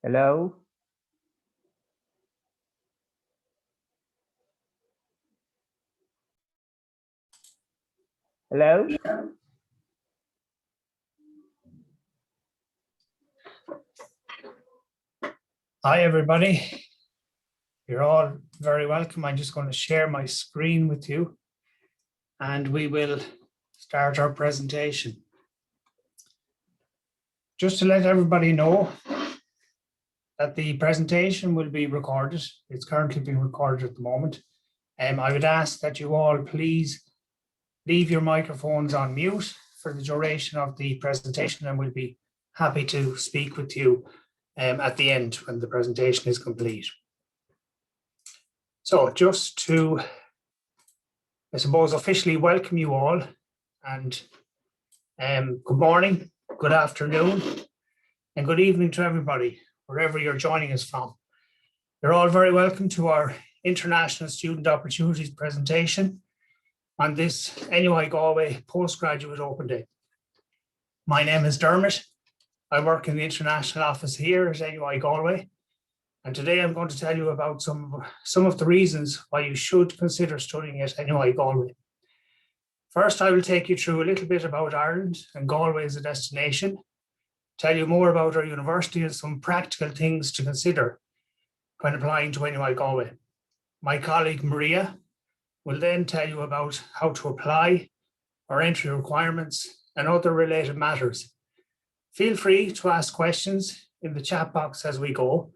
Hello? Hello? Hi, everybody. You're all very welcome. I'm just going to share my screen with you and we will start our presentation. Just to let everybody know, that the presentation will be recorded. It's currently being recorded at the moment. I would ask that you all please leave your microphones on mute for the duration of the presentation, and we'll be happy to speak with you at the end when the presentation is complete. So just to, I suppose, officially welcome you all, and good morning, good afternoon, and good evening to everybody, wherever you're joining us from. You're all very welcome to our International Student Opportunities presentation on this NUI Galway Postgraduate Open Day. My name is Dermot. I work in the international office here at NUI Galway, and today I'm going to tell you about some of the reasons why you should consider studying at NUI Galway. First, I will take you through a little bit about Ireland and Galway as a destination, tell you more about our university and some practical things to consider when applying to NUI Galway. My colleague Maria will then tell you about how to apply, our entry requirements, and other related matters. Feel free to ask questions in the chat box as we go,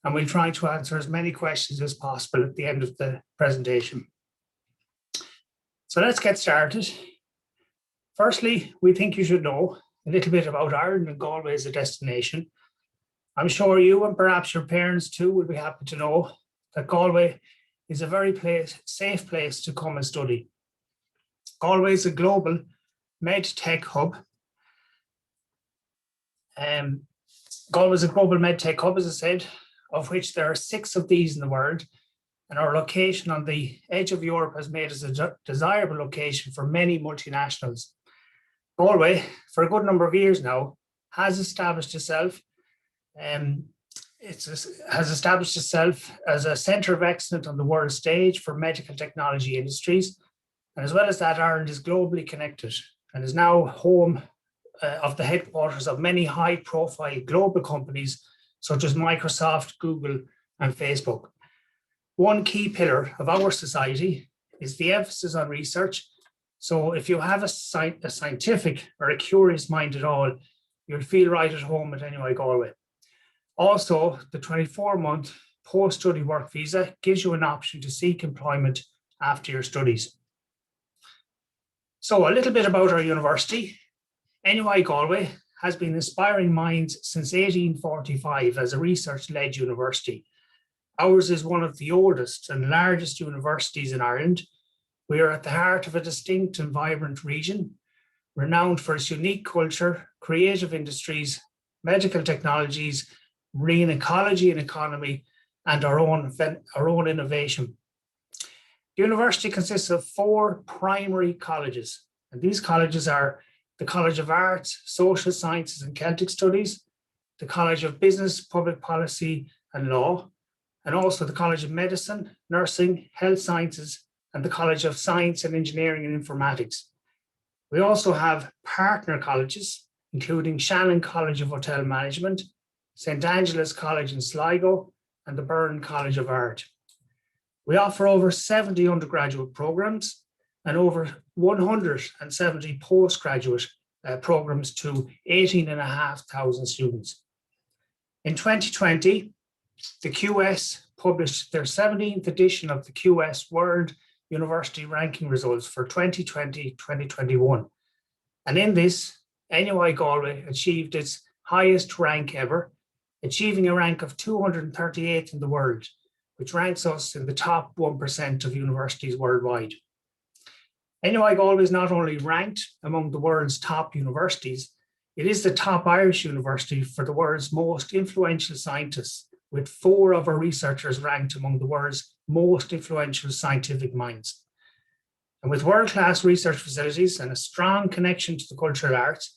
and we'll try to answer as many questions as possible at the end of the presentation. So let's get started. Firstly, we think you should know a little bit about Ireland and Galway as a destination. I'm sure you and perhaps your parents too will be happy to know that Galway is a very safe place to come and study. Galway is a global med tech hub. Galway is a global med tech hub, as I said, of which there are 6 of these in the world, and our location on the edge of Europe has made us a desirable location for many multinationals. Galway, for a good number of years now, has established itself as a centre of excellence on the world stage for medical technology industries. And as well as that, Ireland is globally connected and is now home of the headquarters of many high-profile global companies such as Microsoft, Google, and Facebook. One key pillar of our society is the emphasis on research. So if you have a scientific or a curious mind at all, you'll feel right at home at NUI Galway. Also, the 24-month post-study work visa gives you an option to seek employment after your studies. So a little bit about our university. NUI Galway has been inspiring minds since 1845 as a research-led university. Ours is one of the oldest and largest universities in Ireland. We are at the heart of a distinct and vibrant region, renowned for its unique culture, creative industries, medical technologies, marine ecology and economy, and our own innovation. The university consists of 4 primary colleges, and these colleges are the College of Arts, Social Sciences and Celtic Studies, the College of Business, Public Policy and Law, and also the College of Medicine, Nursing, Health Sciences, and the College of Science and Engineering and Informatics. We also have partner colleges, including Shannon College of Hotel Management, St. Angela's College in Sligo, and the Byrne College of Art. We offer over 70 undergraduate programs and over 170 postgraduate programs to 18,500 students. In 2020, the QS published their 17th edition of the QS World University Ranking Results for 2020-2021. And in this, NUI Galway achieved its highest rank ever, achieving a rank of 238th in the world, which ranks us in the top 1% of universities worldwide. NUI Galway is not only ranked among the world's top universities, it is the top Irish university for the world's most influential scientists, with 4 of our researchers ranked among the world's most influential scientific minds. And with world-class research facilities and a strong connection to the cultural arts,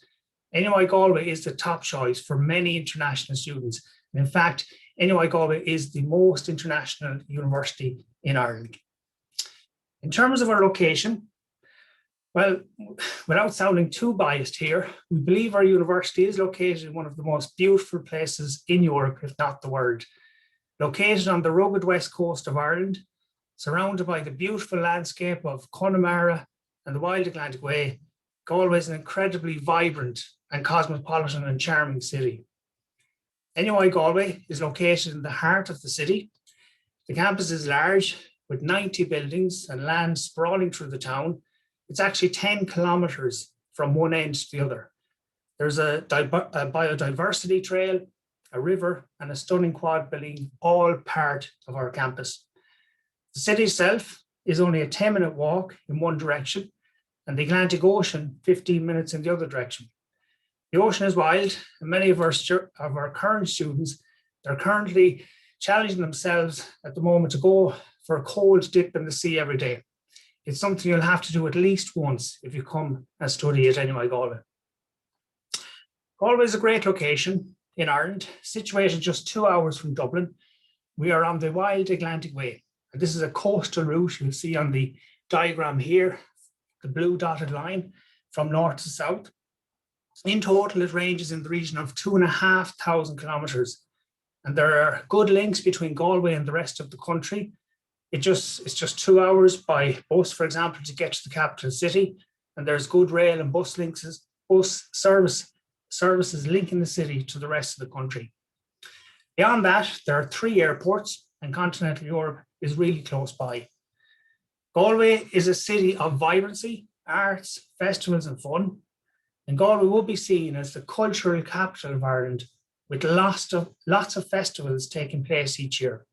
NUI Galway is the top choice for many international students. And in fact, NUI Galway is the most international university in Ireland. In terms of our location, well, without sounding too biased here, we believe our university is located in one of the most beautiful places in Europe, if not the world. Located on the rugged west coast of Ireland, surrounded by the beautiful landscape of Connemara and the wild Atlantic Way, Galway is an incredibly vibrant and cosmopolitan and charming city. NUI Galway is located in the heart of the city. The campus is large with 90 buildings and land sprawling through the town. It's actually 10 kilometres from one end to the other. There's a biodiversity trail, a river, and a stunning quad building, all part of our campus. The city itself is only a 10-minute walk in one direction, and the Atlantic Ocean 15 minutes in the other direction. The ocean is wild, and many of our current students, they're currently challenging themselves at the moment to go for a cold dip in the sea every day. It's something you'll have to do at least once if you come and study at NUI Galway. Galway is a great location in Ireland, situated just 2 hours from Dublin. We are on the Wild Atlantic Way, and this is a coastal route you'll see on the diagram here, the blue dotted line from north to south. In total, it ranges in the region of 2,500 kilometres, and there are good links between Galway and the rest of the country. It's just 2 hours by bus, for example, to get to the capital city, and there's good rail and bus services linking the city to the rest of the country. Beyond that, there are 3 airports, and continental Europe is really close by. Galway is a city of vibrancy, arts, festivals, and fun. And Galway will be seen as the cultural capital of Ireland, with lots of festivals taking place each year.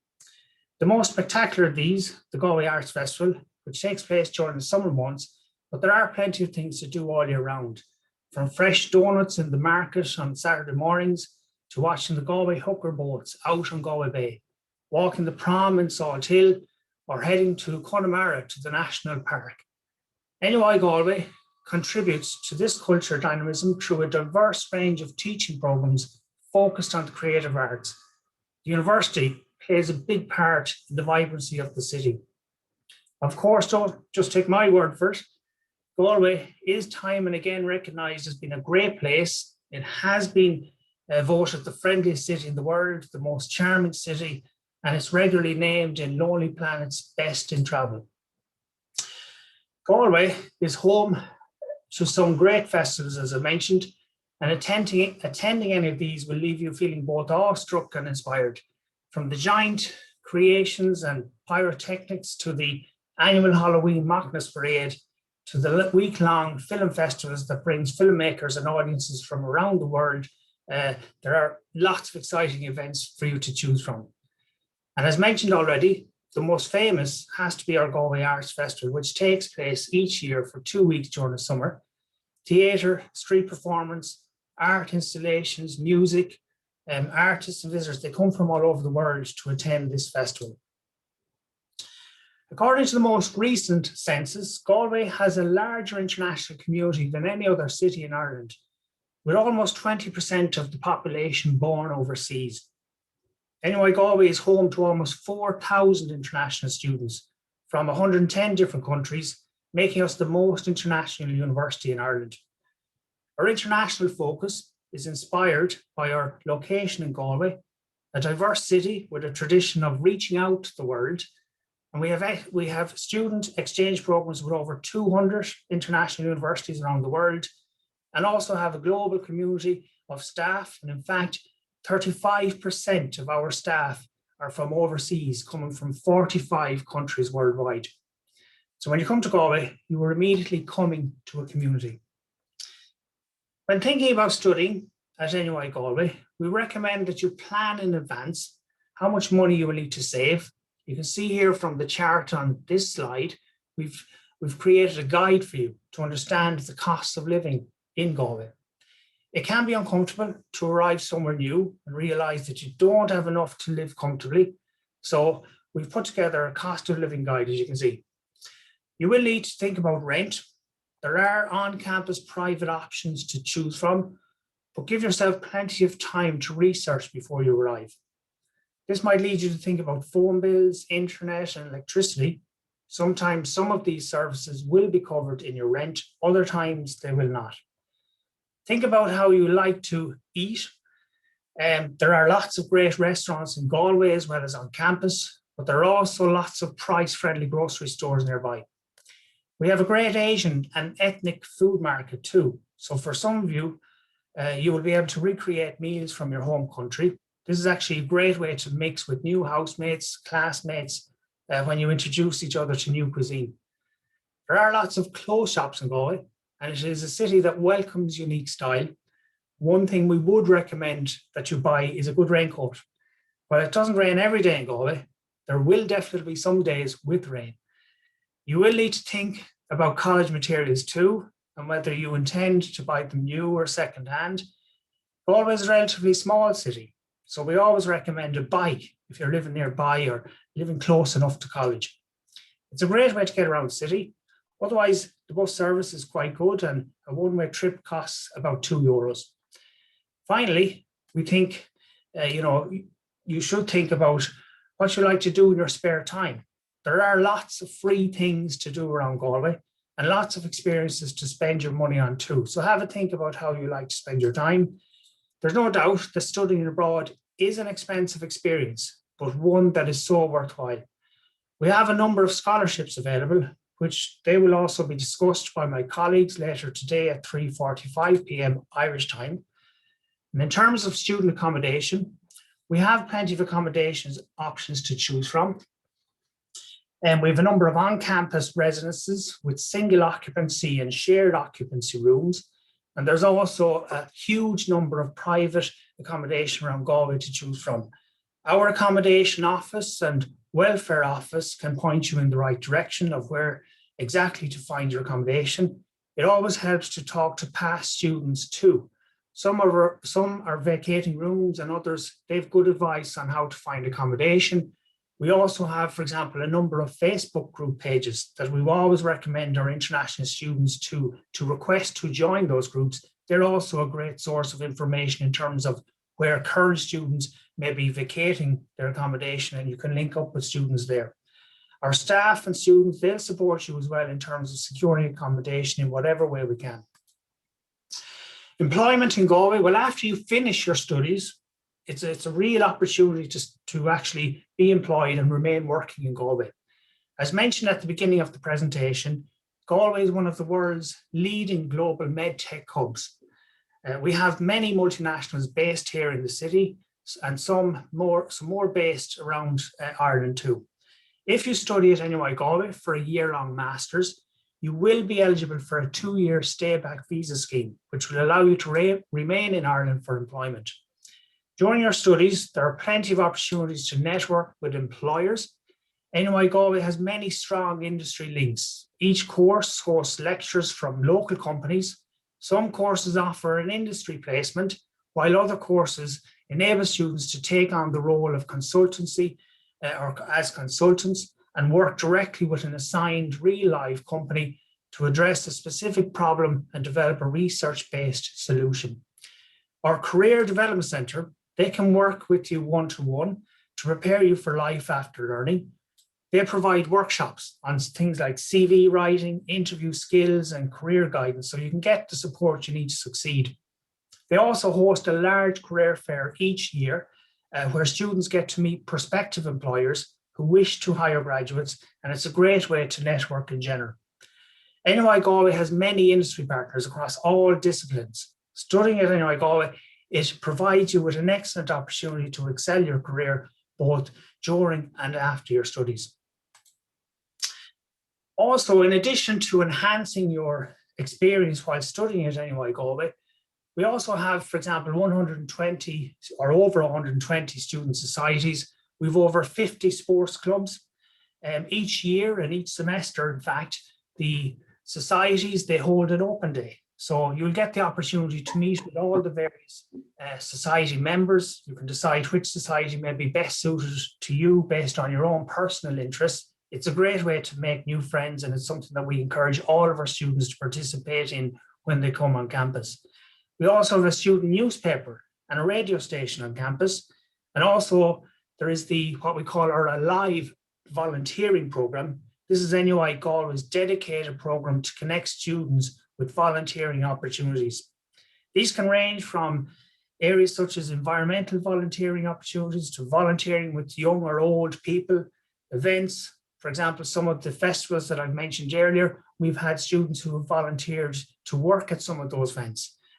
The most spectacular of these, the Galway Arts Festival, which takes place during the summer months, but there are plenty of things to do all year round, from fresh donuts in the market on Saturday mornings to watching the Galway hooker boats out on Galway Bay, walking the prom in Salt Hill, or heading to Connemara to the National Park. NUI Galway contributes to this culture dynamism through a diverse range of teaching programs focused on the creative arts. The university plays a big part in the vibrancy of the city. Of course, don't just take my word for it. Galway is time and again recognised as being a great place. It has been voted the friendliest city in the world, the most charming city, and it's regularly named in Lonely Planet's Best in Travel. Galway is home to some great festivals, as I mentioned, and attending any of these will leave you feeling both awestruck and inspired. From the giant creations and pyrotechnics to the annual Halloween Macnas Parade to the week-long film festivals that brings filmmakers and audiences from around the world, there are lots of exciting events for you to choose from. And as mentioned already, the most famous has to be our Galway Arts Festival, which takes place each year for 2 weeks during the summer. Theatre, street performance, art installations, music, artists and visitors, they come from all over the world to attend this festival. According to the most recent census, Galway has a larger international community than any other city in Ireland, with almost 20% of the population born overseas. NUI Galway is home to almost 4,000 international students from 110 different countries, making us the most international university in Ireland. Our international focus is inspired by our location in Galway, a diverse city with a tradition of reaching out to the world. And we have student exchange programs with over 200 international universities around the world, and also have a global community of staff. And in fact, 35% of our staff are from overseas, coming from 45 countries worldwide. So when you come to Galway, you are immediately coming to a community. When thinking about studying at NUI Galway, we recommend that you plan in advance how much money you will need to save. You can see here from the chart on this slide, we've created a guide for you to understand the cost of living in Galway. It can be uncomfortable to arrive somewhere new and realize that you don't have enough to live comfortably. So we've put together a cost of living guide, as you can see. You will need to think about rent. There are on-campus private options to choose from, but give yourself plenty of time to research before you arrive. This might lead you to think about phone bills, internet, and electricity. Sometimes some of these services will be covered in your rent, other times they will not. Think about how you like to eat. There are lots of great restaurants in Galway as well as on campus, but there are also lots of price-friendly grocery stores nearby. We have a great Asian and ethnic food market too. So for some of you, you will be able to recreate meals from your home country. This is actually a great way to mix with new housemates, classmates, when you introduce each other to new cuisine. There are lots of clothes shops in Galway, and it is a city that welcomes unique style. One thing we would recommend that you buy is a good raincoat. While it doesn't rain every day in Galway, there will definitely be some days with rain. You will need to think about college materials too, and whether you intend to buy them new or second-hand. Galway is a relatively small city, so we always recommend a bike if you're living nearby or living close enough to college. It's a great way to get around the city. Otherwise, the bus service is quite good, and a one-way trip costs about €2. Finally, we think, you should think about what you like to do in your spare time. There are lots of free things to do around Galway and lots of experiences to spend your money on too. So have a think about how you like to spend your time. There's no doubt that studying abroad is an expensive experience, but one that is so worthwhile. We have a number of scholarships available, which they will also be discussed by my colleagues later today at 3:45 p.m. Irish time. And in terms of student accommodation, we have plenty of accommodations options to choose from. And we have a number of on-campus residences with single occupancy and shared occupancy rooms. And there's also a huge number of private accommodation around Galway to choose from. Our accommodation office and welfare office can point you in the right direction of where exactly to find your accommodation. It always helps to talk to past students too. Some are vacating rooms, and others, they've good advice on how to find accommodation. We also have, for example, a number of Facebook group pages that we always recommend our international students to request to join those groups. They're also a great source of information in terms of where current students may be vacating their accommodation, and you can link up with students there. Our staff and students, they'll support you as well in terms of securing accommodation in whatever way we can. Employment in Galway, well, after you finish your studies, it's a real opportunity to actually be employed and remain working in Galway. As mentioned at the beginning of the presentation, Galway is one of the world's leading global medtech hubs. We have many multinationals based here in the city, and some more based around Ireland too. If you study at NUI Galway for a year-long master's, you will be eligible for a 2-year stay-back visa scheme, which will allow you to remain in Ireland for employment. During your studies, there are plenty of opportunities to network with employers. NUI Galway has many strong industry links. Each course hosts lectures from local companies. Some courses offer an industry placement, while other courses enable students to take on the role of consultancy or as consultants and work directly with an assigned real-life company to address a specific problem and develop a research-based solution. Our Career Development Centre, they can work with you one-to-one to prepare you for life after learning. They provide workshops on things like CV writing, interview skills, and career guidance, so you can get the support you need to succeed. They also host a large career fair each year where students get to meet prospective employers who wish to hire graduates, and it's a great way to network in general. NUI Galway has many industry partners across all disciplines. Studying at NUI Galway, it provides you with an excellent opportunity to excel your career both during and after your studies. Also, in addition to enhancing your experience while studying at NUI Galway, we also have, for example, 120 or over 120 student societies. We've over 50 sports clubs. Each year and each semester, in fact, the societies, they hold an open day. So you'll get the opportunity to meet with all the various society members. You can decide which society may be best suited to you based on your own personal interests. It's a great way to make new friends, and it's something that we encourage all of our students to participate in when they come on campus. We also have a student newspaper and a radio station on campus. And also there is what we call our Alive volunteering program. This is NUI Galway's dedicated program to connect students with volunteering opportunities. These can range from areas such as environmental volunteering opportunities to volunteering with young or old people, events. For example, some of the festivals that I mentioned earlier, we've had students who have volunteered to work at some of those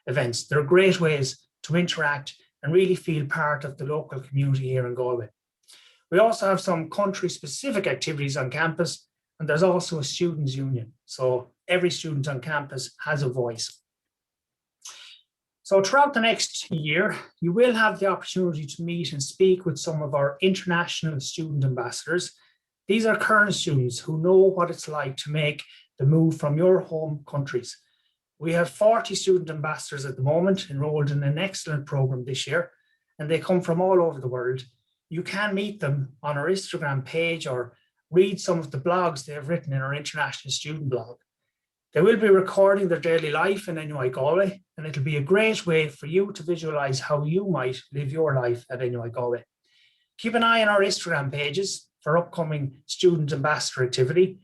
events. They're great ways to interact and really feel part of the local community here in Galway. We also have some country-specific activities on campus, and there's also a students' union. So every student on campus has a voice. So throughout the next year, you will have the opportunity to meet and speak with some of our international student ambassadors. These are current students who know what it's like to make the move from your home countries. We have 40 student ambassadors at the moment enrolled in an excellent program this year, and they come from all over the world. You can meet them on our Instagram page or read some of the blogs they have written in our international student blog. They will be recording their daily life in NUI Galway, and it'll be a great way for you to visualize how you might live your life at NUI Galway. Keep an eye on our Instagram pages for upcoming student ambassador activity.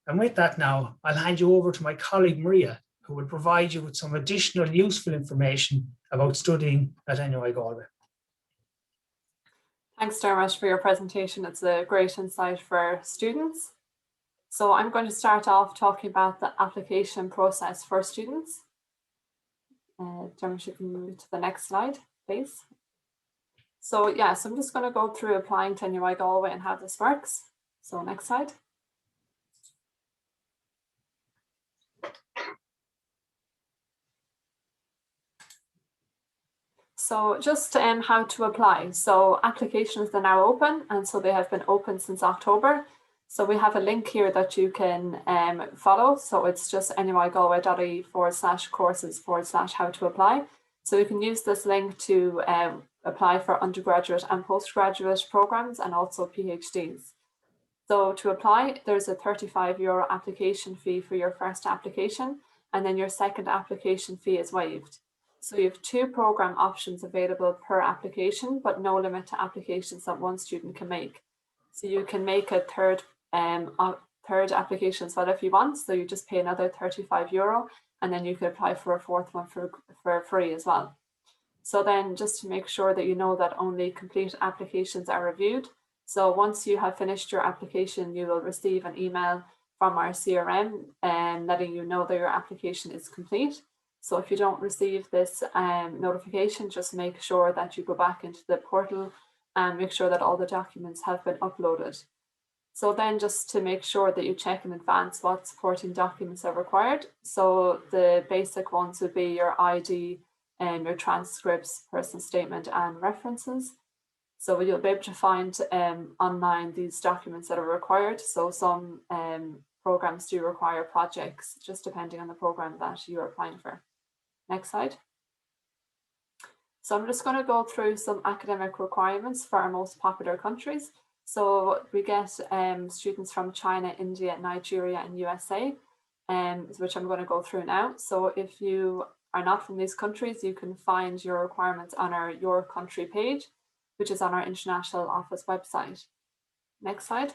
And with that now, I'll hand you over to my colleague Maria, who will provide you with some additional useful information about studying at NUI Galway. Thanks, Dermot, for your presentation. It's a great insight for students. So I'm going to start off talking about the application process for students. Dermot, you can move to the next slide, please. So yes, I'm just going to go through applying to NUI Galway and how this works. So next slide. So just how to apply. So applications are now open, and so they have been open since October. So we have a link here that you can follow. So it's just nuigalway.ie/courses/how to apply. So you can use this link to apply for undergraduate and postgraduate programs and also PhDs. So to apply, there's a €35 application fee for your first application, and then your second application fee is waived. So you have 2 program options available per application, but no limit to applications that one student can make. So you can make a third application as well if you want. So you just pay another €35, and then you can apply for a fourth one for free as well. So then just to make sure that you know that only complete applications are reviewed. So once you have finished your application, you will receive an email from our CRM letting you know that your application is complete. So if you don't receive this notification, just make sure that you go back into the portal and make sure that all the documents have been uploaded. So then just to make sure that you check in advance what supporting documents are required. So the basic ones would be your ID and your transcripts, personal statement and references. So you'll be able to find online these documents that are required. So some programs do require projects, just depending on the program that you're applying for. Next slide. So I'm just going to go through some academic requirements for our most popular countries. So we get students from China, India, Nigeria, and USA, which I'm going to go through now. So if you are not from these countries, you can find your requirements on our Your Country page, which is on our International Office website. Next slide.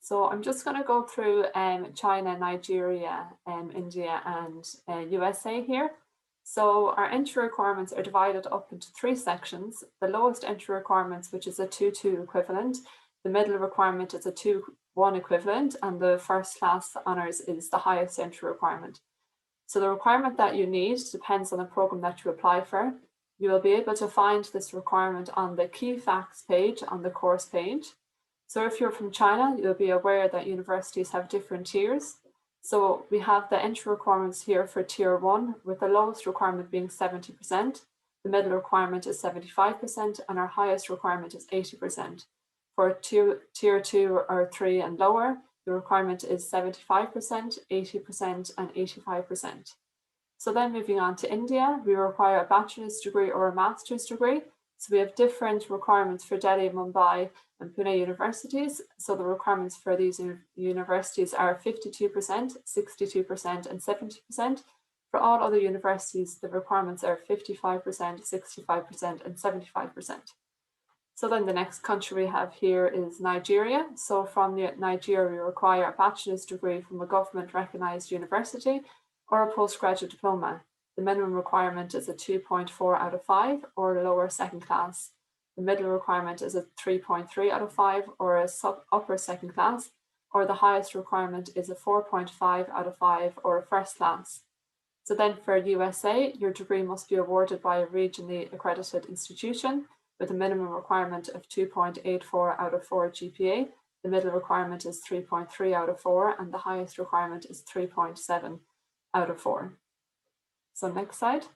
So I'm just going to go through China, Nigeria, India, and USA here. So our entry requirements are divided up into 3 sections. The lowest entry requirements, which is a 2-2 equivalent. The middle requirement is a 2-1 equivalent, and the first class honours is the highest entry requirement. So the requirement that you need depends on the program that you apply for. You will be able to find this requirement on the key facts page on the course page. So if you're from China, you'll be aware that universities have different tiers. So we have the entry requirements here for tier 1, with the lowest requirement being 70%, the middle requirement is 75%, and our highest requirement is 80%. For tier 2 or 3 and lower, the requirement is 75%, 80%, and 85%. So then moving on to India, we require a bachelor's degree or a master's degree. So we have different requirements for Delhi, Mumbai, and Pune universities. So the requirements for these universities are 52%, 62%, and 70%. For all other universities, the requirements are 55%, 65%, and 75%. So then the next country we have here is Nigeria. So from Nigeria, we require a bachelor's degree from a government recognized university or a postgraduate diploma. The minimum requirement is a 2.4 out of 5 or a lower second class. The middle requirement is a 3.3 out of 5 or a upper second class, or the highest requirement is a 4.5 out of 5 or a first class. So then for USA, your degree must be awarded by a regionally accredited institution with a minimum requirement of 2.84 out of 4 GPA. The middle requirement is 3.3 out of 4, and the highest requirement is 3.7 out of 4. So next slide.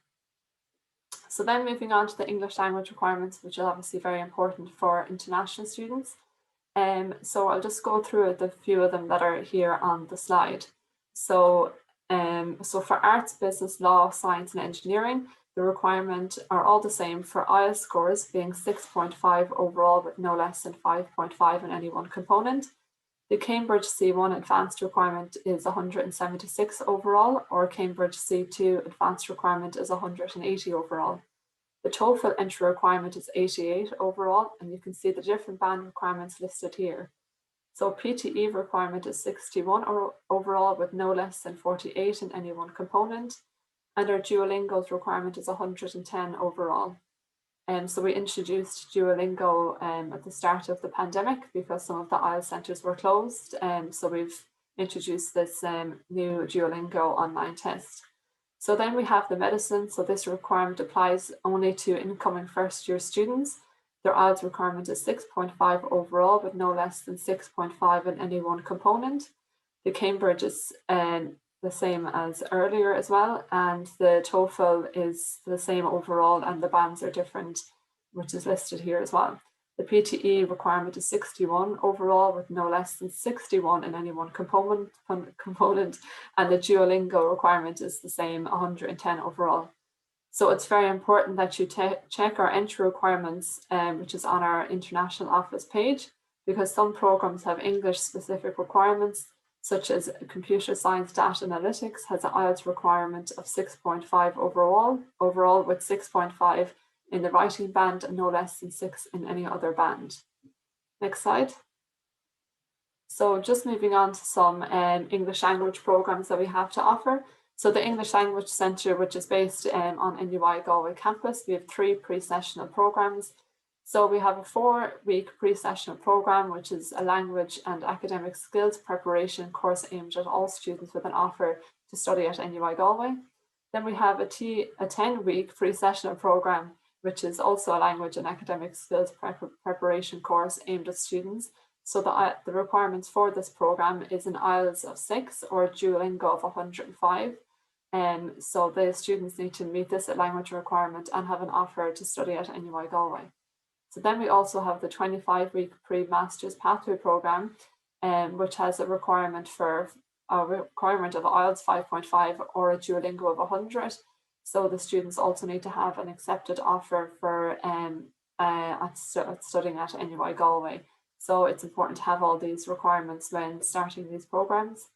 So then moving on to the English language requirements, which is obviously very important for international students. So I'll just go through the few of them that are here on the slide. So for arts, business, law, science and engineering, the requirement are all the same for IELTS scores being 6.5 overall with no less than 5.5 in any one component. The Cambridge C1 advanced requirement is 176 overall, or Cambridge C2 advanced requirement is 180 overall. The TOEFL entry requirement is 88 overall, and you can see the different band requirements listed here. So PTE requirement is 61 overall with no less than 48 in any one component, and our Duolingo's requirement is 110 overall. So we introduced Duolingo at the start of the pandemic because some of the IELTS centres were closed. So we've introduced this new Duolingo online test. So then we have the medicine. So this requirement applies only to incoming first year students. Their IELTS requirement is 6.5 overall with no less than 6.5 in any one component. The Cambridge is the same as earlier as well, and the TOEFL is the same overall, and the bands are different, which is listed here as well. The PTE requirement is 61 overall with no less than 61 in any one component, and the Duolingo requirement is the same, 110 overall. So it's very important that you check our entry requirements, which is on our international office page, because some programs have English specific requirements, such as computer science data analytics has an IELTS requirement of 6.5 overall with 6.5 in the writing band and no less than 6 in any other band. Next slide. So just moving on to some English language programs that we have to offer. So the English Language Centre, which is based on NUI Galway campus, we have 3 pre-sessional programs. So we have a 4-week pre-sessional program, which is a language and academic skills preparation course aimed at all students with an offer to study at NUI Galway. Then we have a 10-week pre-sessional program, which is also a language and academic skills preparation course aimed at students. So the requirements for this program is an IELTS of 6 or a Duolingo of 105. So the students need to meet this language requirement and have an offer to study at NUI Galway. So then we also have the 25-week pre-master's pathway program, which has a requirement of IELTS 5.5 or a Duolingo of 100. So the students also need to have an accepted offer for studying at NUI Galway. So it's important to have all these requirements when starting these programs.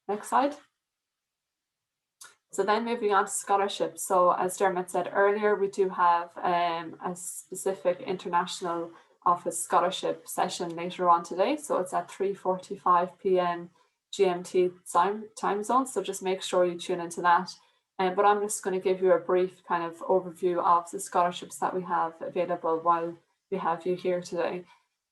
Next slide. So then moving on to scholarships. So as Dermot said earlier, we do have a specific international office scholarship session later on today. So it's at 3:45 p.m. GMT time zone. So just make sure you tune into that. But I'm just going to give you a brief kind of overview of the scholarships that we have available while we have you here today.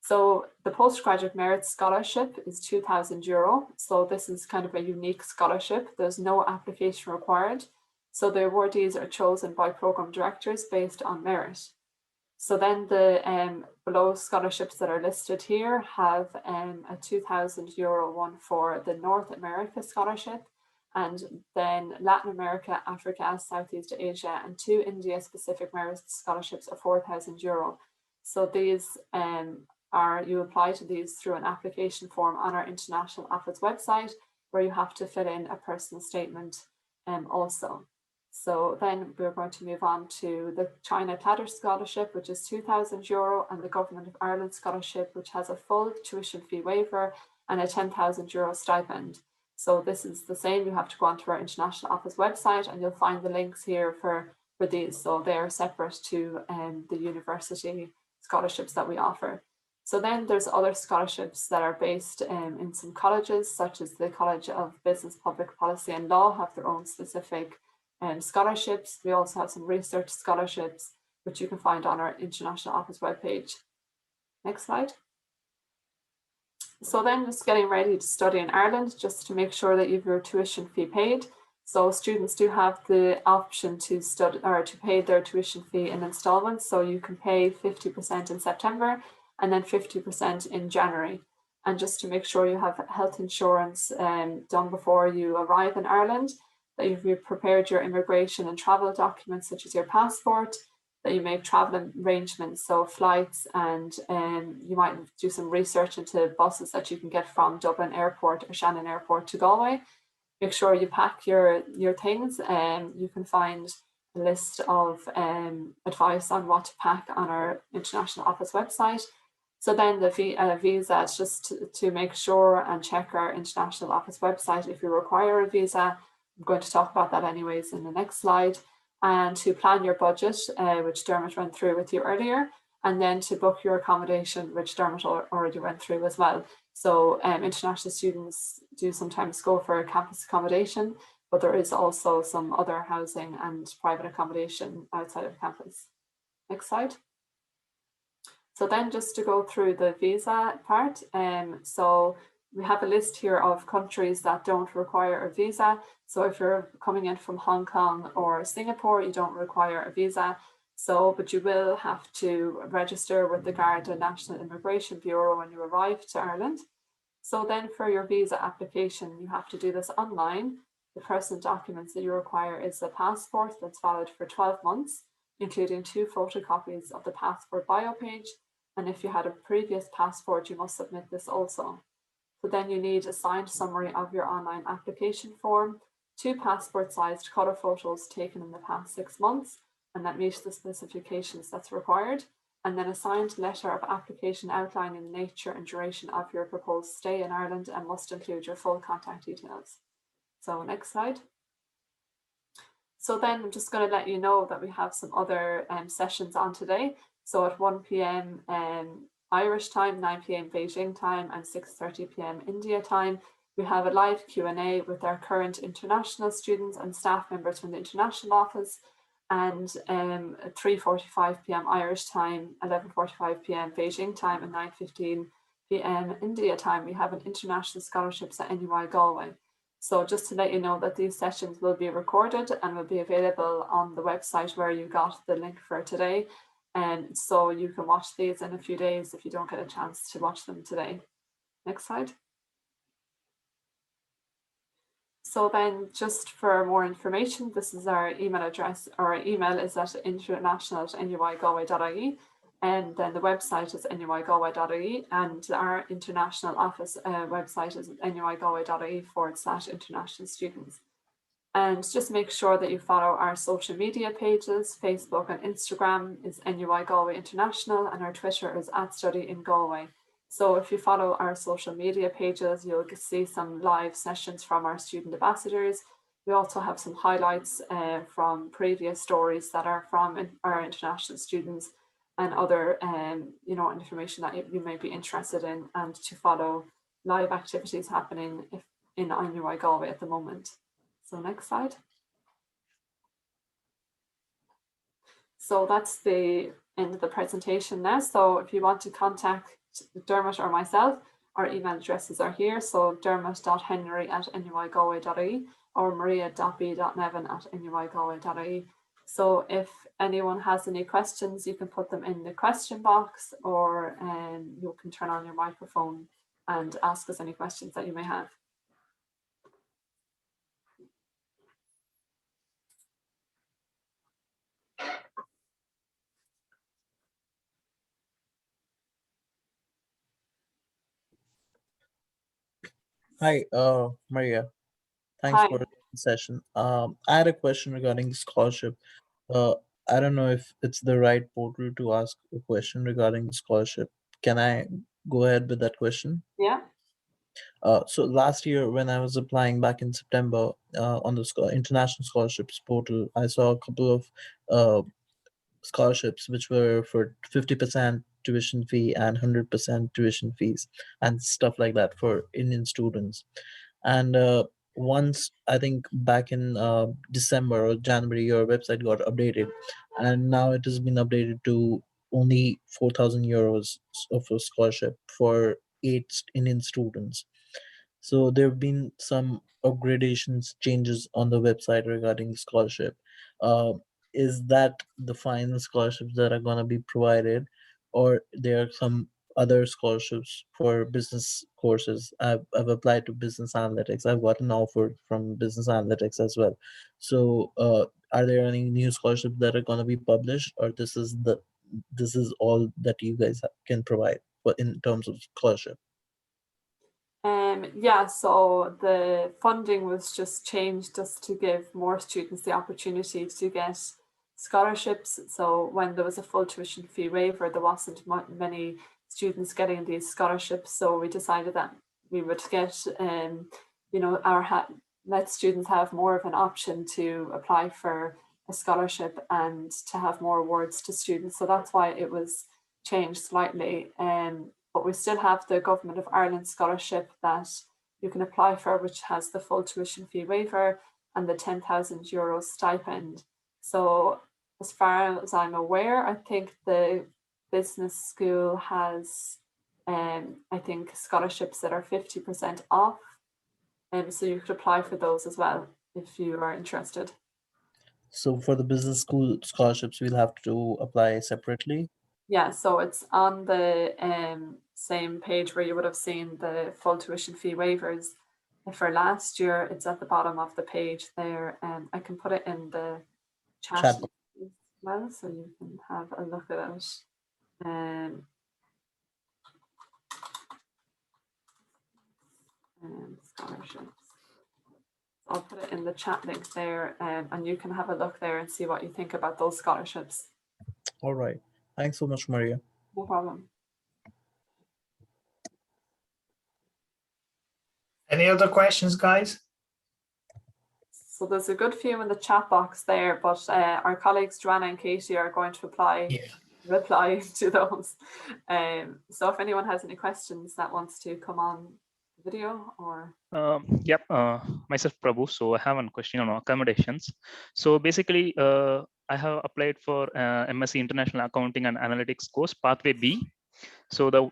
So the Postgraduate Merit Scholarship is €2,000. So this is kind of a unique scholarship. There's no application required. So the awardees are chosen by program directors based on merit. So then the below scholarships that are listed here have a €2,000 one for the North America Scholarship, and then Latin America, Africa, Southeast Asia, and 2 India specific merit scholarships are €4,000. So these you apply to these through an application form on our International Office website, where you have to fill in a personal statement also. So then we're going to move on to the China Platter Scholarship, which is €2,000, and the Government of Ireland Scholarship, which has a full tuition fee waiver and a €10,000 stipend. So this is the same. You have to go onto our International Office website and you'll find the links here for these. So they are separate to the university scholarships that we offer. So then there's other scholarships that are based in some colleges, such as the College of Business, Public Policy and Law have their own specific scholarships. We also have some research scholarships, which you can find on our International Office webpage. Next slide. So then just getting ready to study in Ireland, just to make sure that you have your tuition fee paid. So students do have the option to study or to pay their tuition fee in installments. So you can pay 50% in September and then 50% in January. And just to make sure you have health insurance done before you arrive in Ireland, that you've prepared your immigration and travel documents such as your passport, that you make travel arrangements, so flights, and you might do some research into buses that you can get from Dublin Airport or Shannon Airport to Galway. Make sure you pack your things. You can find a list of advice on what to pack on our International Office website. So then the visa is just to make sure and check our International Office website if you require a visa. I'm going to talk about that anyways in the next slide. And to plan your budget, which Dermot went through with you earlier, and then to book your accommodation, which Dermot already went through as well. So international students do sometimes go for campus accommodation, but there is also some other housing and private accommodation outside of campus. Next slide. So then just to go through the visa part, so we have a list here of countries that don't require a visa. So if you're coming in from Hong Kong or Singapore, you don't require a visa. So, but you will have to register with the Garda National Immigration Bureau when you arrive to Ireland. So then for your visa application, you have to do this online. The personal documents that you require is a passport that's valid for 12 months, including 2 photocopies of the passport bio page. And if you had a previous passport, you must submit this also. So then you need a signed summary of your online application form, 2 passport-sized colour photos taken in the past 6 months, and that meets the specifications that's required, and then a signed letter of application outlining the nature and duration of your proposed stay in Ireland and must include your full contact details. So next slide. So then I'm just going to let you know that we have some other sessions on today. So at 1 p.m. Irish time, 9 p.m. Beijing time, and 6:30 p.m. India time, we have a live Q&A with our current international students and staff members from the International Office. And at 3:45 p.m. Irish time, 11:45 p.m. Beijing time, and 9:15 p.m. India time, we have an international scholarships at NUI Galway. So just to let you know that these sessions will be recorded and will be available on the website where you got the link for today. And so you can watch these in a few days if you don't get a chance to watch them today. Next slide. So then just for more information, this is our email address. Our email is at international@nuigalway.ie, and then the website is nuigalway.ie, and our international office website is nuigalway.ie/international students. And just make sure that you follow our social media pages. Facebook and Instagram is NUI Galway International, and our Twitter is @StudyInGalway. So if you follow our social media pages, you'll see some live sessions from our student ambassadors. We also have some highlights from previous stories that are from our international students and other information that you may be interested in, and to follow live activities happening in NUI Galway at the moment. So next slide. So that's the end of the presentation now. So if you want to contact Dermot or myself, our email addresses are here. So dermot.henry@nuigalway.ie or maria.b.nevin@nuigalway.ie. So if anyone has any questions, you can put them in the question box, or you can turn on your microphone and ask us any questions that you may have. Hi, Maria. Thanks Hi. for the session. I had a question regarding the scholarship. Uh, I don't know if it's the right portal to ask a question regarding the scholarship. Can I go ahead with that question? Yeah. So last year, when I was applying back in September on the international scholarships portal, I saw a couple of scholarships which were for 50% tuition fee and 100% tuition fees and stuff like that for Indian students. And once, I think back in December or January, your website got updated, and now it has been updated to only 4,000 euros of a scholarship for 8 Indian students. So there have been some upgradations, changes on the website regarding the scholarship. Uh, is that the final scholarships that are going to be provided, or there are some other scholarships for business courses? I've applied to business analytics. I've got an offer from business analytics as well. So are there any new scholarships that are going to be published, or this is all that you guys can provide for in terms of scholarship? Yeah, so the funding was just changed just to give more students the opportunity to get scholarships. So when there was a full tuition fee waiver, there wasn't many students getting these scholarships. So we decided that we would get, let students have more of an option to apply for a scholarship and to have more awards to students. So that's why it was changed slightly. But we still have the Government of Ireland scholarship that you can apply for, which has the full tuition fee waiver and the €10,000 stipend. So as far as I'm aware, I think the business school has, I think, scholarships that are 50% off. So you could apply for those as well if you are interested. So for the business school scholarships, we'll have to apply separately. Yeah, so it's on the same page where you would have seen the full tuition fee waivers. For last year, it's at the bottom of the page there. I can put it in the chat Chat. as well, so you can have a look at it. Scholarships. I'll put it in the chat link there, and you can have a look there and see what you think about those scholarships. All right. Thanks so much, Maria. No problem. Any other questions, guys? So there's a good few in the chat box there, but our colleagues Joanna and Katie are going to reply to those. So if anyone has any questions that wants to come on video or Yep, myself Prabhu. So I have one question on accommodations. So basically, I have applied for MSc International Accounting and Analytics course, Pathway B. So the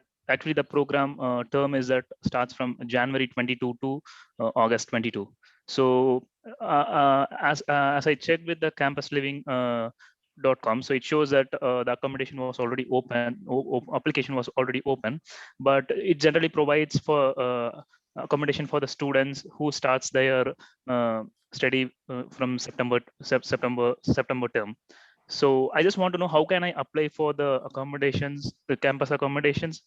program term is that starts from January 22 to August 22. So as I checked with the campusliving.com, so it shows that the accommodation was already open, application was already open, but it generally provides for accommodation for the students who starts their study from September term. So I just want to know, how can I apply for the accommodations, the campus accommodations,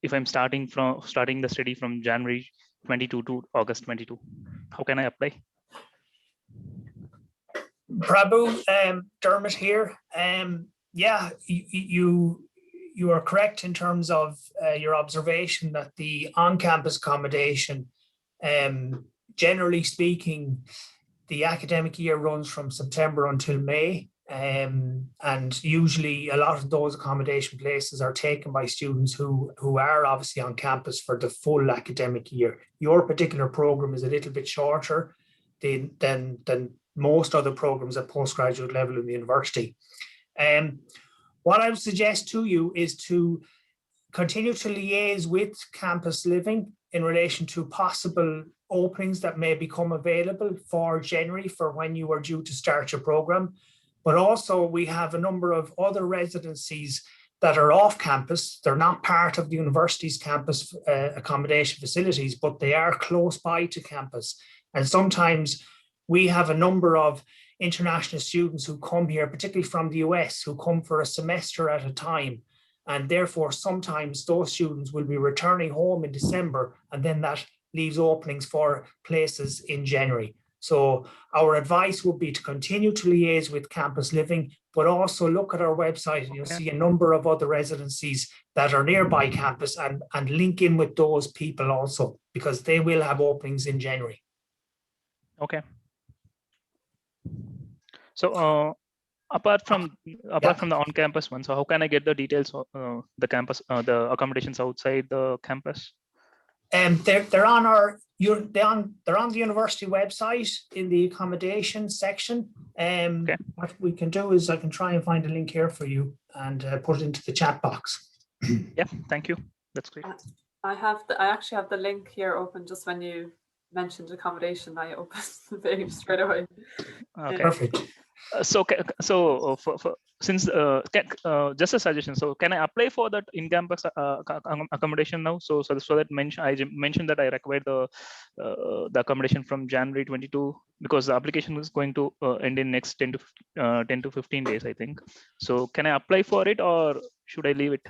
if I'm starting the study from January 22 to August 22? How can I apply? Prabhu, Dermot here. Yeah, you are correct in terms of your observation that the on-campus accommodation, generally speaking, the academic year runs from September until May, and usually a lot of those accommodation places are taken by students who are obviously on campus for the full academic year. Your particular program is a little bit shorter than most other programs at postgraduate level in the university. What I would suggest to you is to continue to liaise with Campus Living in relation to possible openings that may become available for January, for when you are due to start your program. But also we have a number of other residencies that are off campus. They're not part of the university's campus accommodation facilities, but they are close by to campus. And sometimes we have a number of international students who come here, particularly from the US, who come for a semester at a time. And therefore, sometimes those students will be returning home in December, and then that leaves openings for places in January. So our advice would be to continue to liaise with Campus Living, but also look at our website and you'll see a number of other residencies that are nearby campus, and link in with those people also, because they will have openings in January. Okay. So apart from the on-campus one, so how can I get the details of the campus, the accommodations outside the campus? They're on the university website in the accommodation section. Okay. What we can do is I can try and find a link here for you and put it into the chat box. Yeah, thank you. That's great. I actually have the link here open just when you mentioned accommodation. I opened the page straight away. Okay. Perfect. Since just a suggestion, so can I apply for that in-campus accommodation now? So that I mentioned that I required the accommodation from January 22, because the application is going to end in next 10 to 15 days, I think. So can I apply for it, or should I leave it?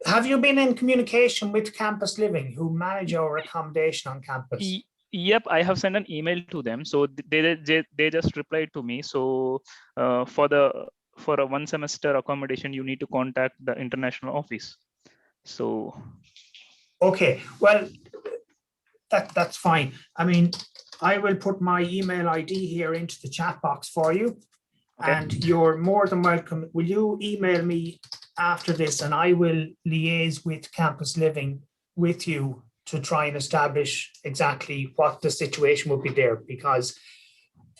Have you been in communication with Campus Living, who manage our accommodation on campus? Yep, I have sent an email to them, so they just replied to me. So for a 1 semester accommodation, you need to contact the international office. So okay, well, that's fine. I mean, I will put my email ID here into the chat box for you, okay. And you're more than welcome. Will you email me after this, and I will liaise with Campus Living with you to try and establish exactly what the situation would be there, because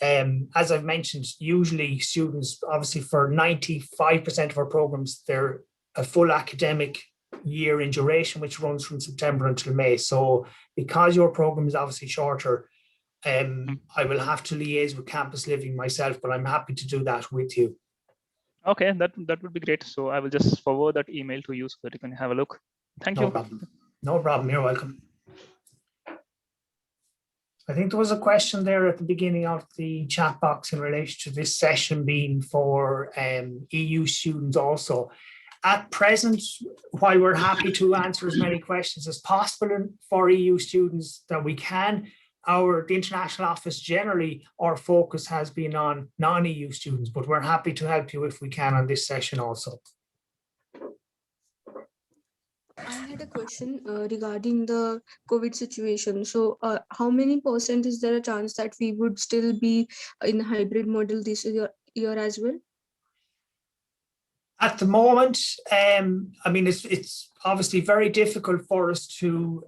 as I've mentioned, usually students, obviously for 95% of our programs, they're a full academic year in duration, which runs from September until May. So because your program is obviously shorter, I will have to liaise with Campus Living myself, but I'm happy to do that with you. Okay, that would be great. So I will just forward that email to you so that you can have a look. Thank you. No problem. No problem. You're welcome. I think there was a question there at the beginning of the chat box in relation to this session being for EU students also. At present, while we're happy to answer as many questions as possible for EU students that we can, the international office generally, our focus has been on non-EU students, but we're happy to help you if we can on this session also. I had a question regarding the COVID situation. So how many percent is there a chance that we would still be in hybrid model this year as well? At the moment, I mean, it's obviously very difficult for us to,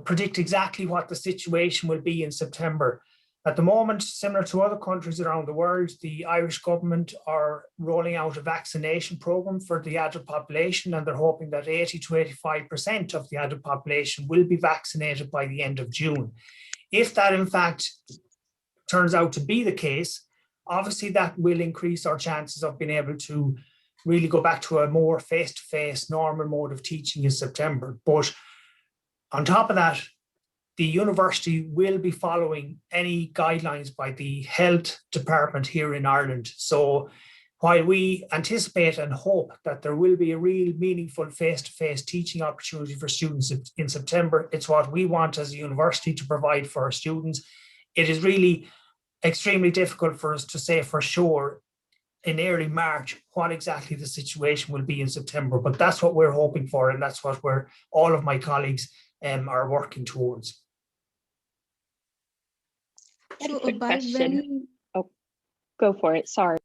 predict exactly what the situation will be in September. At the moment, similar to other countries around the world, the Irish government are rolling out a vaccination program for the adult population, and they're hoping that 80 to 85% of the adult population will be vaccinated by the end of June. If that, in fact, turns out to be the case, obviously that will increase our chances of being able to really go back to a more face-to-face normal mode of teaching in September. But on top of that, the university will be following any guidelines by the health department here in Ireland. So while we anticipate and hope that there will be a real meaningful face-to-face teaching opportunity for students in September, it's what we want as a university to provide for our students. It is really extremely difficult for us to say for sure in early March what exactly the situation will be in September, but that's what we're hoping for, and that's what all of my colleagues are working towards. So quick by question. when? Oh, go for it. Sorry.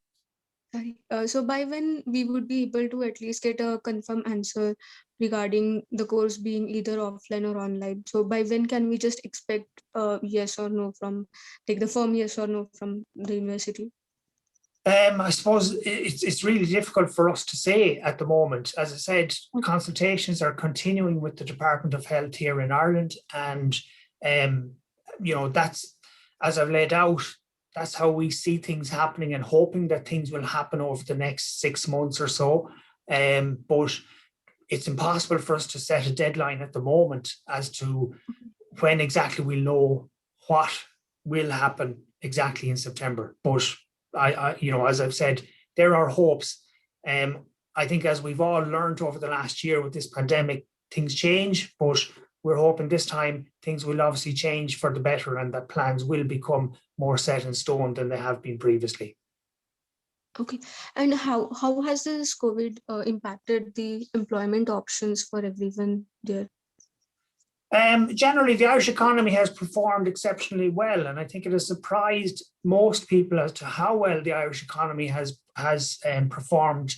Sorry. So by when we would be able to at least get a confirmed answer regarding the course being either offline or online? So by when can we just expect yes or no from, like the firm yes or no from the university? I suppose it's really difficult for us to say at the moment. As I said, consultations are continuing with the Department of Health here in Ireland, and that's, as I've laid out, that's how we see things happening, and hoping that things will happen over the next 6 months or so. But it's impossible for us to set a deadline at the moment as to when exactly we'll know what will happen exactly in September. But as I've said, there are hopes. I think as we've all learned over the last year with this pandemic, things change, but we're hoping this time things will obviously change for the better, and that plans will become more set in stone than they have been previously. Okay, and how has this COVID impacted the employment options for everyone there? Generally, the Irish economy has performed exceptionally well, and I think it has surprised most people as to how well the Irish economy has performed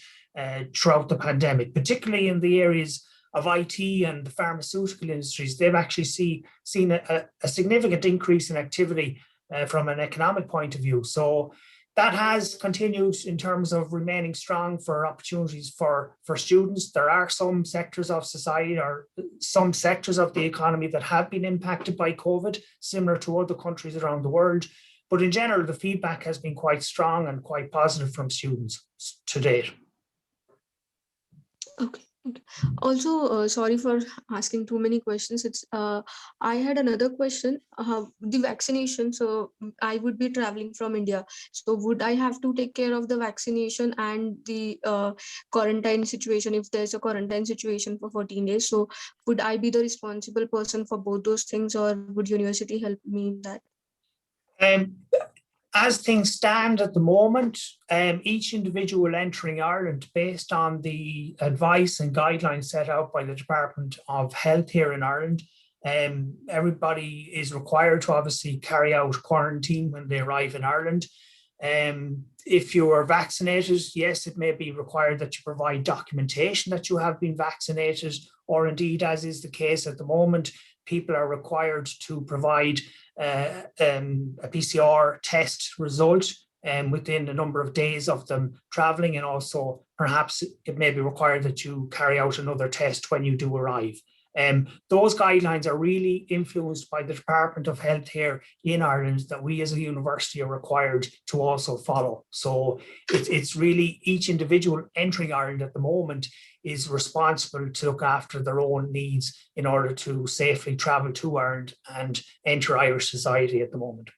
throughout the pandemic, particularly in the areas of IT and the pharmaceutical industries. They've actually seen a significant increase in activity from an economic point of view. So that has continued in terms of remaining strong for opportunities for students. There are some sectors of society or some sectors of the economy that have been impacted by COVID, similar to other countries around the world. But in general, the feedback has been quite strong and quite positive from students to date. Okay. Also, sorry for asking too many questions. I had another question. The vaccination. So I would be traveling from India. So would I have to take care of the vaccination and the quarantine situation if there's a quarantine situation for 14 days? So would I be the responsible person for both those things, or would university help me in that? As things stand at the moment, each individual entering Ireland, based on the advice and guidelines set out by the Department of Health here in Ireland, everybody is required to obviously carry out quarantine when they arrive in Ireland. If you are vaccinated, yes, it may be required that you provide documentation that you have been vaccinated, or indeed, as is the case at the moment, people are required to provide a PCR test result within a number of days of them traveling, and also perhaps it may be required that you carry out another test when you do arrive. Those guidelines are really influenced by the Department of Health here in Ireland that we as a university are required to also follow. So it's really each individual entering Ireland at the moment is responsible to look after their own needs in order to safely travel to Ireland and enter Irish society at the moment.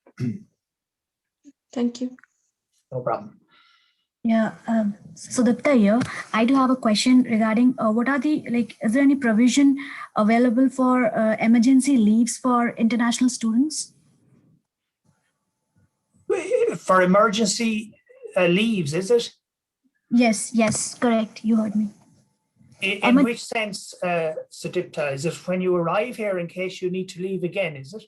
Thank you. No problem. Yeah, so Dipta here, I do have a question regarding what are the, is there any provision available for emergency leaves for international students? For emergency leaves, is it? Yes, correct. You heard me. In which sense, Sudipta? Is it when you arrive here in case you need to leave again, is it?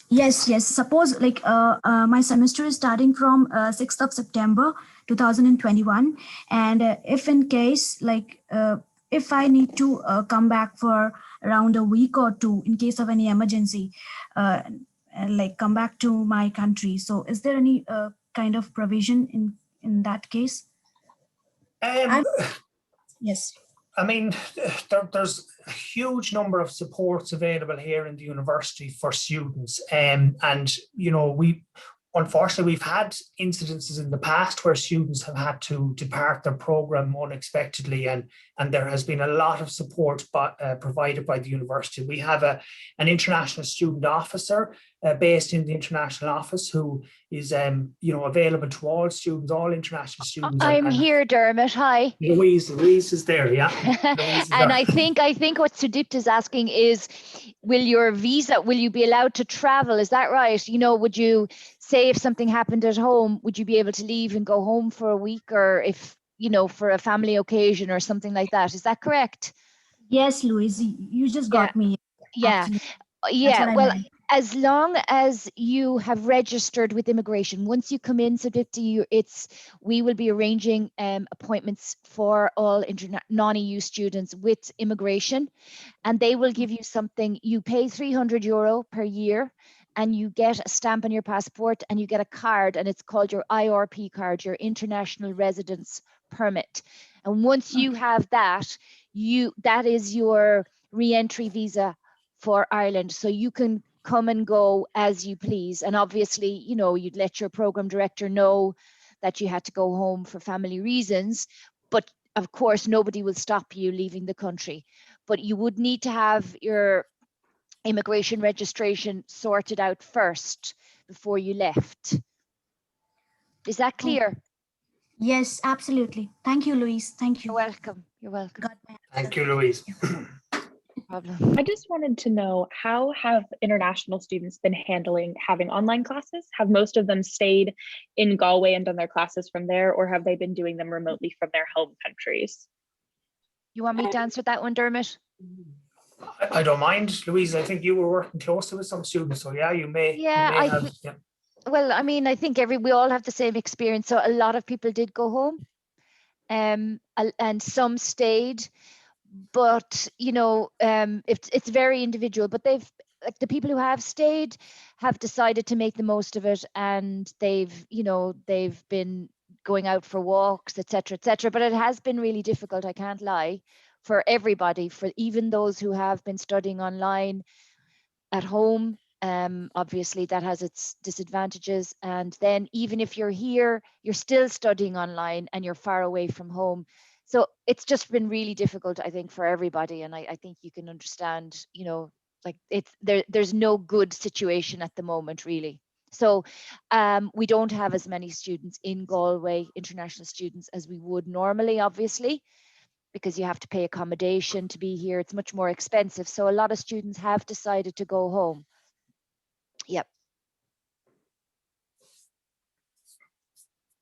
Yes. Suppose my semester is starting from 6th of September 2021. And if in case if I need to come back for around a week or two in case of any emergency, come back to my country. So is there any kind of provision in that case? Yes. I mean, there's a huge number of supports available here in the university for students. And, you know, unfortunately, we've had incidences in the past where students have had to depart their program unexpectedly, and there has been a lot of support provided by the university. We have an international student officer based in the international office who is available to all students, all international students. I'm here, Dermot. Hi. Louise is there, yeah. And I think what Sudipta is asking is, will you be allowed to travel? Is that right? You know, would you say if something happened at home, would you be able to leave and go home for a week, or if, you know, for a family occasion or something like that? Is that correct? Yes, Louise, you just got me. Yeah. Yeah. Well, as long as you have registered with immigration, once you come in, we will be arranging appointments for all non-EU students with immigration, and they will give you something. You pay €300 per year, and you get a stamp on your passport, and you get a card, and it's called your IRP card, your International Residence Permit. And once you have that, that is your re-entry visa for Ireland, so you can come and go as you please. And obviously, you know, you'd let your program director know that you had to go home for family reasons, but of course nobody will stop you leaving the country. But you would need to have your immigration registration sorted out first before you left. Is that clear? Yes, absolutely. Thank you, Louise. Thank you. You're welcome. Thank you, Louise. Problem. I just wanted to know, how have international students been handling having online classes? Have most of them stayed in Galway and done their classes from there, or have they been doing them remotely from their home countries? You want me to answer that one, Dermot? I don't mind, Louise. I think you were working closely with some students, so yeah, you may. Yeah, well, I mean, I think we all have the same experience. So a lot of people did go home, and some stayed. But you know, it's very individual. But like the people who have stayed have decided to make the most of it, and they've been going out for walks, etc., etc. But it has been really difficult, I can't lie, for everybody, for even those who have been studying online at home. Obviously that has its disadvantages, and then even if you're here, you're still studying online and you're far away from home. So it's just been really difficult, I think, for everybody. And I think you can understand, like there's no good situation at the moment, really. So we don't have as many students in Galway, international students, as we would normally, obviously, because you have to pay accommodation to be here. It's much more expensive. So a lot of students have decided to go home. Yep.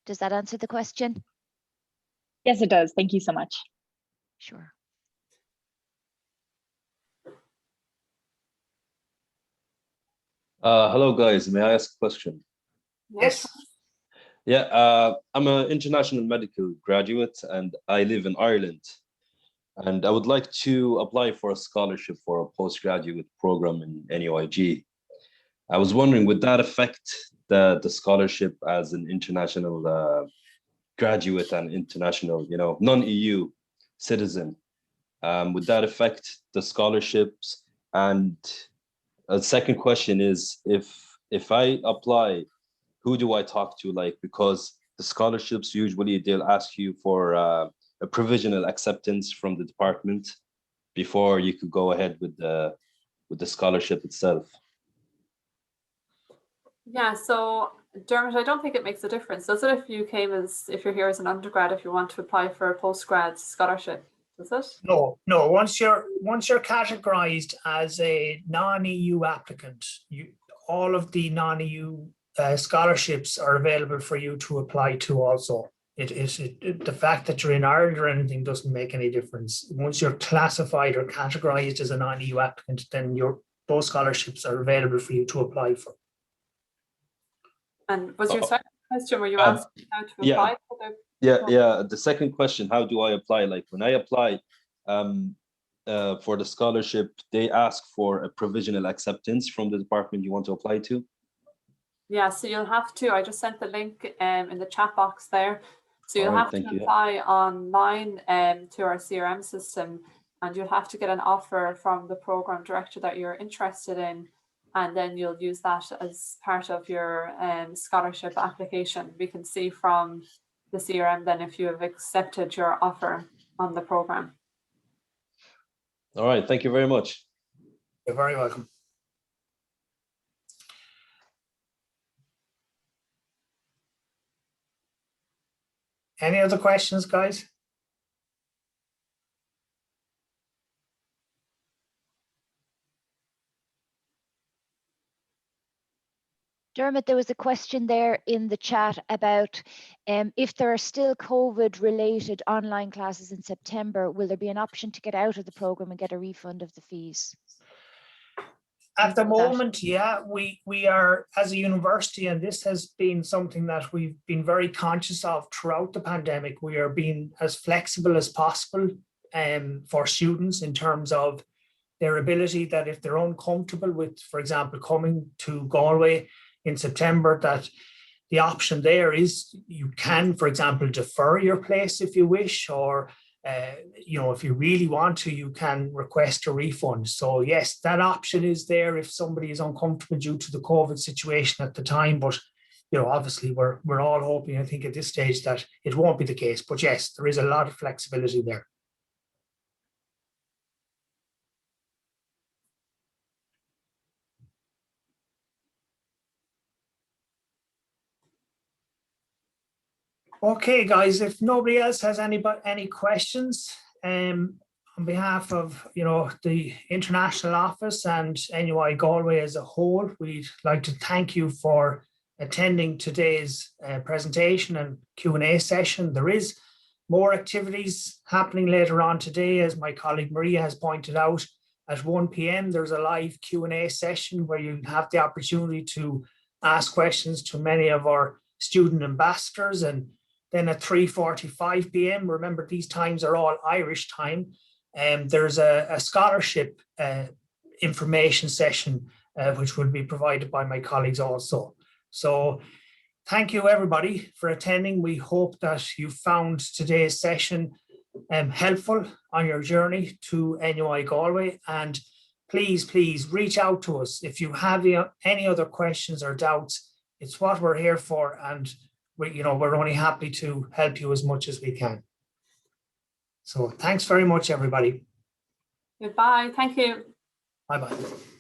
Does that answer the question? Yes, it does. Thank you so much. Sure. Hello, guys. May I ask a question? Yes. Yeah, I'm an international medical graduate and I live in Ireland. And I would like to apply for a scholarship for a postgraduate program in NUIG. I was wondering, would that affect the scholarship as an international graduate and international, non-EU citizen? Would that affect the scholarships? And a second question is, if I apply, who do I talk to? Like, because the scholarships, usually they'll ask you for a provisional acceptance from the department before you could go ahead with the scholarship itself. Yeah, so Dermot, I don't think it makes a difference, does it? If you're here as an undergrad, if you want to apply for a postgrad scholarship, does it? No. Once you're categorized as a non-EU applicant, all of the non-EU scholarships are available for you to apply to also. The fact that you're in Ireland or anything doesn't make any difference. Once you're classified or categorized as a non-EU applicant, then those scholarships are available for you to apply for. And was your second question, were you asking how to apply for the Yeah. The second question, how do I apply? Like when I apply for the scholarship, they ask for a provisional acceptance from the department you want to apply to. Yeah, so you'll have to, I just sent the link in the chat box there. So you'll have to apply online to our CRM system, and you'll have to get an offer from the program director that you're interested in, and then you'll use that as part of your scholarship application. We can see from the CRM then if you have accepted your offer on the program. All right, thank you very much. You're very welcome. Any other questions, guys? Dermot, there was a question there in the chat about if there are still COVID-related online classes in September, will there be an option to get out of the program and get a refund of the fees? At the moment, yeah, we are, as a university, and this has been something that we've been very conscious of throughout the pandemic. We are being as flexible as possible for students in terms of their ability that if they're uncomfortable with, for example, coming to Galway in September, that the option there is you can, for example, defer your place if you wish, or if you really want to, you can request a refund. So yes, that option is there if somebody is uncomfortable due to the COVID situation at the time. But obviously we're all hoping, I think at this stage, that it won't be the case. But yes, there is a lot of flexibility there. Okay, guys, if nobody else has any questions, on behalf of the international office and NUI Galway as a whole, we'd like to thank you for attending today's presentation and Q&A session. There is more activities happening later on today, as my colleague Maria has pointed out. At 1 p.m. there's a live Q&A session where you have the opportunity to ask questions to many of our student ambassadors. And then at 3:45 p.m, remember these times are all Irish time, there's a scholarship information session, which will be provided by my colleagues also. So thank you everybody for attending. We hope that you found today's session helpful on your journey to NUI Galway, and please reach out to us if you have any other questions or doubts. It's what we're here for, and we're only happy to help you as much as we can. So thanks very much, everybody. Goodbye. Thank you. Bye-bye.